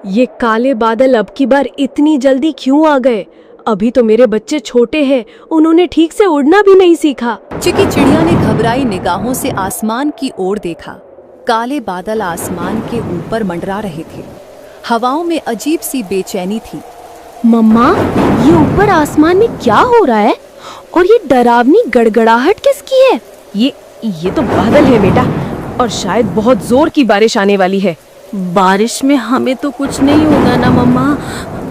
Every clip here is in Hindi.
ये काले बादल अब की बार इतनी जल्दी क्यों आ गए? अभी तो मेरे बच्चे छोटे हैं, उन्होंने ठीक से उड़ना भी नहीं सीखा। चिकी चिड़िया ने घबराई निगाहों से आसमान की ओर देखा। काले बादल आसमान के ऊपर मंडरा रहे थे। हवाओं में अजीब सी बेचैनी थी। मम्मा, ये ऊपर आसमान में क्या हो रहा है? और ये डरावनी गड़गड़ाहट किसकी है? ये तो बादल है बेटा, और शायद बहुत जोर की बारिश आने वाली है। बारिश में हमें तो कुछ नहीं होगा ना मम्मा?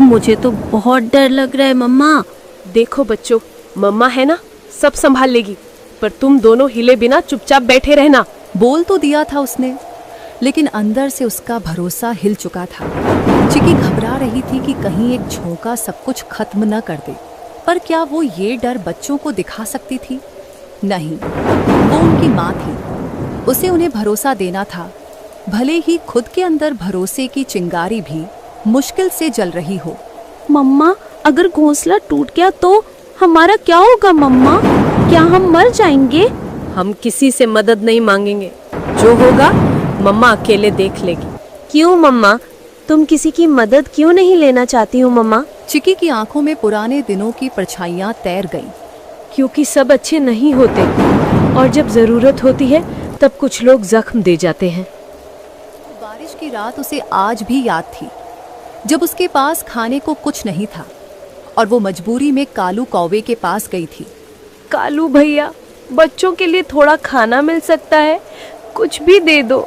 मुझे तो बहुत डर लग रहा है मम्मा। देखो बच्चों, मम्मा है ना, सब संभाल लेगी, पर तुम दोनों हिले बिना चुपचाप बैठे रहना। बोल तो दिया था उसने, लेकिन अंदर से उसका भरोसा हिल चुका था। चिकी घबरा रही थी कि कहीं एक झोंका सब कुछ खत्म न कर दे। पर क्या वो ये डर बच्चों को दिखा सकती थी? नहीं, वो उनकी माँ थी, उसे उन्हें भरोसा देना था, भले ही खुद के अंदर भरोसे की चिंगारी भी मुश्किल से जल रही हो। मम्मा, अगर घोंसला टूट गया तो हमारा क्या होगा मम्मा? क्या हम मर जाएंगे? हम किसी से मदद नहीं मांगेंगे, जो होगा मम्मा अकेले देख लेगी। क्यों मम्मा, तुम किसी की मदद क्यों नहीं लेना चाहती हो मम्मा? चिकी की आंखों में पुराने दिनों की परछाइयां तैर गईं। क्योंकि सब अच्छे नहीं होते, और जब जरूरत होती है तब कुछ लोग जख्म दे जाते हैं। बारिश की रात उसे आज भी याद थी, जब उसके पास खाने को कुछ नहीं था और वो मजबूरी में कालू कौवे के पास गई थी। कालू भैया, बच्चों के लिए थोड़ा खाना मिल सकता है? कुछ भी दे दो।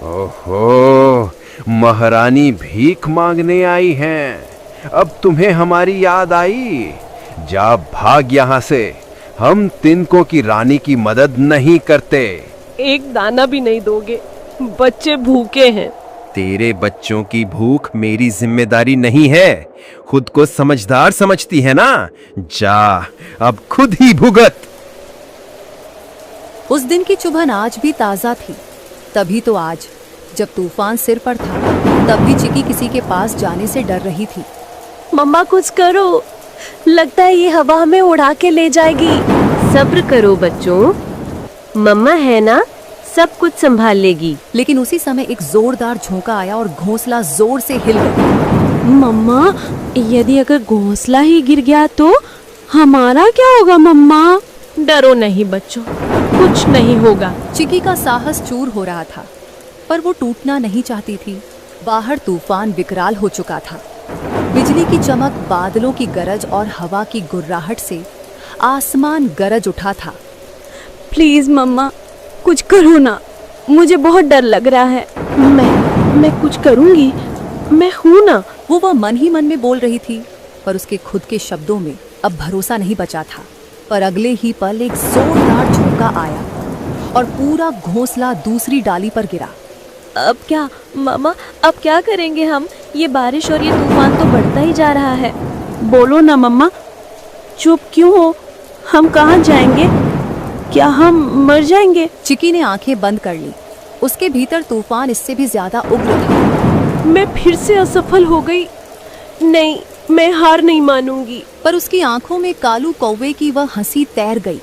ओहो, महारानी भीख मांगने आई हैं। अब तुम्हें हमारी याद आई? जा भाग यहाँ से, हम तिनकों की रानी की मदद नहीं करते। एक दाना भी नहीं दोगे? बच्चे भूखे हैं। तेरे बच्चों की भूख मेरी जिम्मेदारी नहीं है। खुद को समझदार समझती है ना? जा, अब खुद ही भुगत। उस दिन की चुभन आज भी ताजा थी। तभी तो आज, जब तूफान सिर पर था, तब भी चिकी किसी के पास जाने से डर रही थी। मम्मा कुछ करो, लगता है ये हवा हमें उड़ा के ले जाएगी। सब्र करो बच्चों, मम्मा है ना, सब कुछ संभाल लेगी। लेकिन उसी समय एक जोरदार झोंका आया और घोंसला जोर से हिल गया। मम्मा, यदि अगर घोंसला ही गिर गया तो हमारा क्या होगा मम्मा? डरो नहीं बच्चों, कुछ नहीं होगा। चिकी का साहस चूर हो रहा था, पर वो टूटना नहीं चाहती थी। बाहर तूफान विकराल हो चुका था। बिजली की चमक, बादलों की गरज और हवा की गुर्राहट से आसमान गरज उठा था। प्लीज मम्मा, कुछ करो ना, मुझे बहुत डर लग रहा है। मैं कुछ करूंगी, मैं हूं ना। वो मन ही मन में बोल रही थी, पर उसके खुद के शब्दों में अब भरोसा नहीं बचा था। पर अगले ही पल एक जोरदार झोंका आया और पूरा घोंसला दूसरी डाली पर गिरा। अब क्या मामा, अब क्या करेंगे हम? ये बारिश और ये तूफान तो बढ़ता ही जा रहा है। बोलो ना मम्मा, चुप क्यों हो? हम कहाँ जाएंगे? क्या हम मर जाएंगे? चिकी ने आंखें बंद कर ली। उसके भीतर तूफान इससे भी ज्यादा उग्र था। मैं फिर से असफल हो गई। नहीं, मैं हार नहीं मानूंगी। पर उसकी आंखों में कालू कौवे की वह हंसी तैर गई।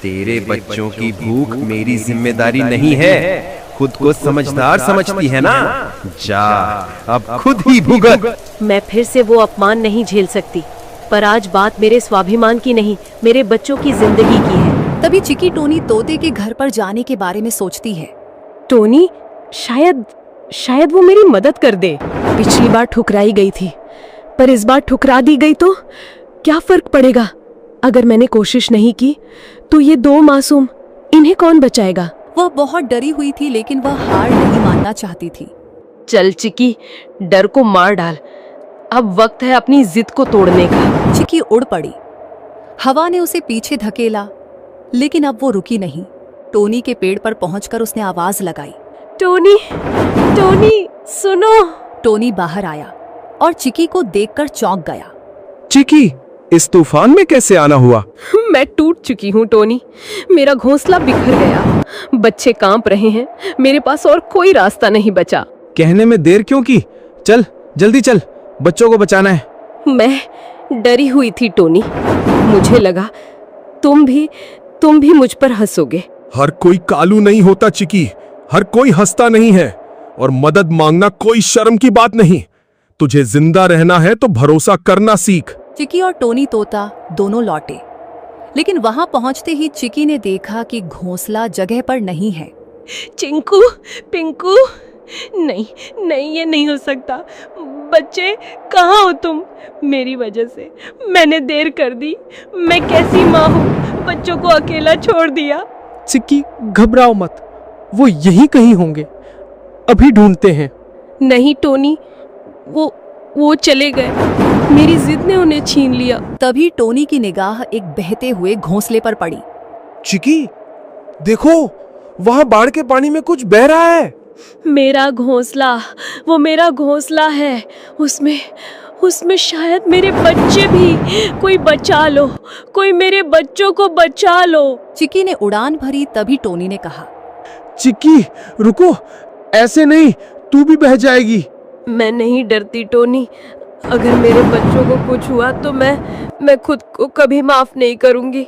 तेरे बच्चों की भूख मेरी जिम्मेदारी नहीं है। खुद को समझदार समझती है ना? जा, अब खुद ही भुगत। मैं फिर से वो अपमान नहीं झेल सकती, पर आज बात मेरे स्वाभिमान की नहीं, मेरे बच्चों की जिंदगी की है। तभी चिकी टोनी तोते के घर पर जाने के बारे में सोचती है। टोनी शायद वो मेरी मदद कर दे। पिछली बार ठुकराई गई थी, पर इस बार ठुकरा दी गई तो क्या फर्क पड़ेगा? अगर मैंने कोशिश नहीं की तो ये दो मासूम, इन्हें कौन बचाएगा? वह बहुत डरी हुई थी, लेकिन वह हार नहीं मानना चाहती थी। चल चिकी, डर को मार डाल। अब वक्त है अपनी जिद को तोड़ने का। चिकी उड़ पड़ी। हवा ने उसे पीछे धकेला, लेकिन अब वो रुकी नहीं। टोनी के पेड़ पर पहुंचकर उसने आवाज लगाई, टोनी, टोनी सुनो। टोनी बाहर आया और चिकी को देखकर चौंक गया। चिकी, इस तूफान में कैसे आना हुआ? मैं टूट चुकी हूँ टोनी, मेरा घोंसला बिखर गया, बच्चे कांप रहे हैं, मेरे पास और कोई रास्ता नहीं बचा। कहने में देर क्यों की? चल जल्दी चल, बच्चों को बचाना है। मैं डरी हुई थी टोनी, मुझे लगा तुम भी मुझ पर हंसोगे। हर कोई कालू नहीं होता चिकी, हर कोई हंसता नहीं है, और मदद मांगना कोई शर्म की बात नहीं। तुझे जिंदा रहना है तो भरोसा करना सीख। चिकी और टोनी तोता दोनों लौटे, लेकिन वहां पहुंचते ही चिकी ने देखा कि घोंसला जगह पर नहीं है। चिंकू, पिंकू, नहीं नहीं, ये नहीं हो सकता। बच्चे, कहाँ हो तुम? मेरी वजह से मैंने देर कर दी। मैं कैसी माँ हूँ, बच्चों को अकेला छोड़ दिया। चिक्की घबराओ मत, वो यहीं कहीं होंगे, अभी ढूंढते हैं। नहीं टोनी, वो चले गए। मेरी जिद ने उन्हें छीन लिया। तभी टोनी की निगाह एक बहते हुए घोंसले पर पड़ी। चिक्की देखो, वहां बाढ़ के पानी में कुछ बह रहा है। मेरा घोंसला, वो मेरा घोंसला है। उसमें शायद मेरे बच्चे भी। कोई बचा लो, कोई मेरे बच्चों को बचा लो। चिकी ने उड़ान भरी, तभी टोनी ने कहा, चिक्की रुको, ऐसे नहीं, तू भी बह जाएगी। मैं नहीं डरती टोनी। अगर मेरे बच्चों को कुछ हुआ तो मैं खुद को कभी माफ नहीं करूंगी।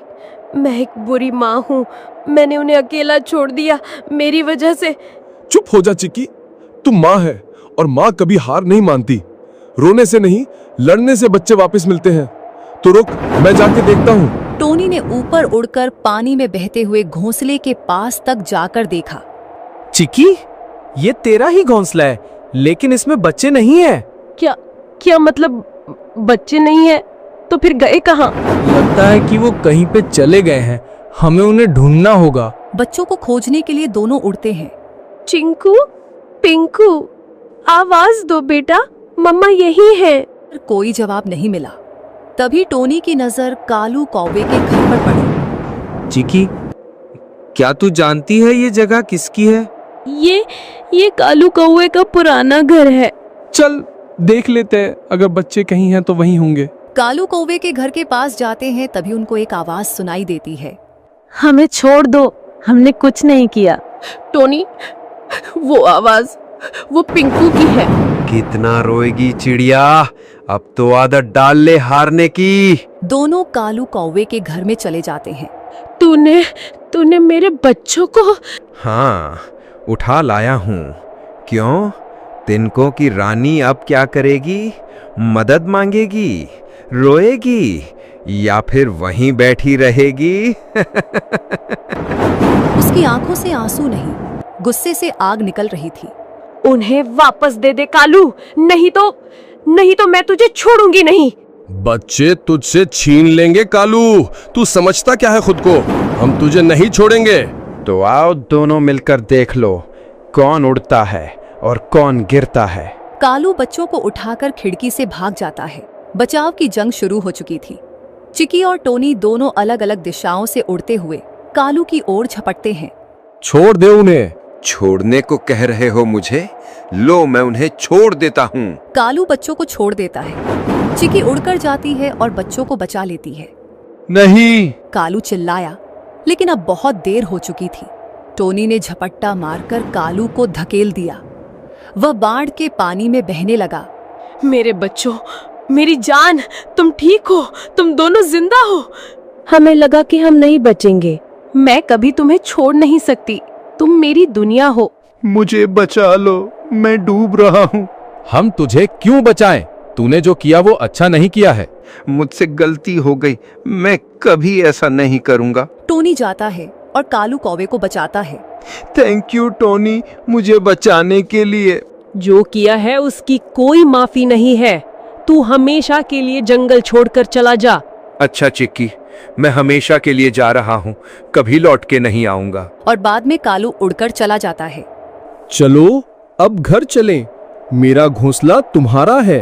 मैं एक बुरी माँ हूँ। मैंने उन्हें अकेला छोड़ दिया मेरी वजह से। चुप हो जा चिक्की, तू माँ है और माँ कभी हार नहीं मानती। रोने से नहीं, लड़ने से बच्चे वापस मिलते हैं। तो रुक, मैं जाके देखता हूँ। टोनी ने ऊपर उड़कर पानी में बहते हुए घोंसले के पास तक जाकर देखा। चिक्की, ये तेरा ही घोंसला है, लेकिन इसमें बच्चे नहीं है। क्या मतलब बच्चे नहीं है? तो फिर गए कहाँ? लगता है कि वो कहीं पे चले गए हैं, हमें उन्हें ढूंढना होगा। बच्चों को खोजने के लिए दोनों उड़ते हैं। चिंकू, पिंकू, आवाज दो बेटा, मम्मा यही है। पर कोई जवाब नहीं मिला। तभी टोनी की नजर कालू कौवे के घर पर पड़ी। चिक्की, क्या तू जानती है ये जगह किसकी है? ये कालू कौवे का पुराना घर है। चल देख लेते हैं, अगर बच्चे कहीं हैं तो वहीं होंगे। कालू कौवे के घर के पास जाते हैं, तभी उनको एक आवाज सुनाई देती है। हमें छोड़ दो, हमने कुछ नहीं किया। टोनी, वो आवाज वो पिंकू की है। कितना रोएगी चिड़िया, अब तो आदत डाल ले हारने की। दोनों कालू कौवे के घर में चले जाते हैं। तूने मेरे बच्चों को? हाँ, उठा लाया हूँ। क्यों? तिनकों की रानी अब क्या करेगी? मदद मांगेगी, रोएगी, या फिर वहीं बैठी रहेगी? उसकी आंखों से आंसू नहीं, गुस्से से आग निकल रही थी। उन्हें वापस दे दे कालू, नहीं तो मैं तुझे छोड़ूंगी नहीं। बच्चे तुझसे छीन लेंगे कालू, तू समझता क्या है खुद को? हम तुझे नहीं छोड़ेंगे। तो आओ दोनों मिलकर देख लो कौन उड़ता है और कौन गिरता है। कालू बच्चों को उठाकर खिड़की से भाग जाता है। बचाव की जंग शुरू हो चुकी थी। चिकी और टोनी दोनों अलग अलग दिशाओं से उड़ते हुए कालू की ओर झपटते हैं। छोड़ दे उन्हें। छोड़ने को कह रहे हो मुझे? लो, मैं उन्हें छोड़ देता हूँ। कालू बच्चों को छोड़ देता है। चिकी उड़कर जाती है और बच्चों को बचा लेती है। नहीं। कालू चिल्लाया, लेकिन अब बहुत देर हो चुकी थी। टोनी ने झपट्टा मारकर कालू को धकेल दिया। वह बाढ़ के पानी में बहने लगा। मेरे बच्चों, मेरी जान, तुम ठीक हो? तुम दोनों जिंदा हो? हमें लगा कि हम नहीं बचेंगे। मैं कभी तुम्हें छोड़ नहीं सकती। तुम मेरी दुनिया हो। मुझे बचा लो, मैं डूब रहा हूँ। हम तुझे क्यों बचाएं? तूने जो किया वो अच्छा नहीं किया है। मुझसे गलती हो गई, मैं कभी ऐसा नहीं करूँगा। टोनी जाता है और कालू कौवे को बचाता है। थैंक यू टोनी, मुझे बचाने के लिए। जो किया है उसकी कोई माफी नहीं है। तू हमेशा के लिए जंगल छोड़कर चला जा। अच्छा चिक्की, मैं हमेशा के लिए जा रहा हूँ, कभी लौट के नहीं आऊंगा। और बाद में कालू उड़कर चला जाता है। चलो अब घर चलें। मेरा घोंसला तुम्हारा है,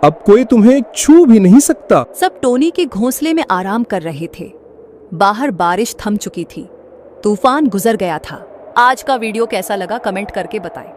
अब कोई तुम्हें छू भी नहीं सकता। सब टोनी के घोंसले में आराम कर रहे थे। बाहर बारिश थम चुकी थी। तूफान गुजर गया था। आज का वीडियो कैसा लगा कमेंट करके बताएं।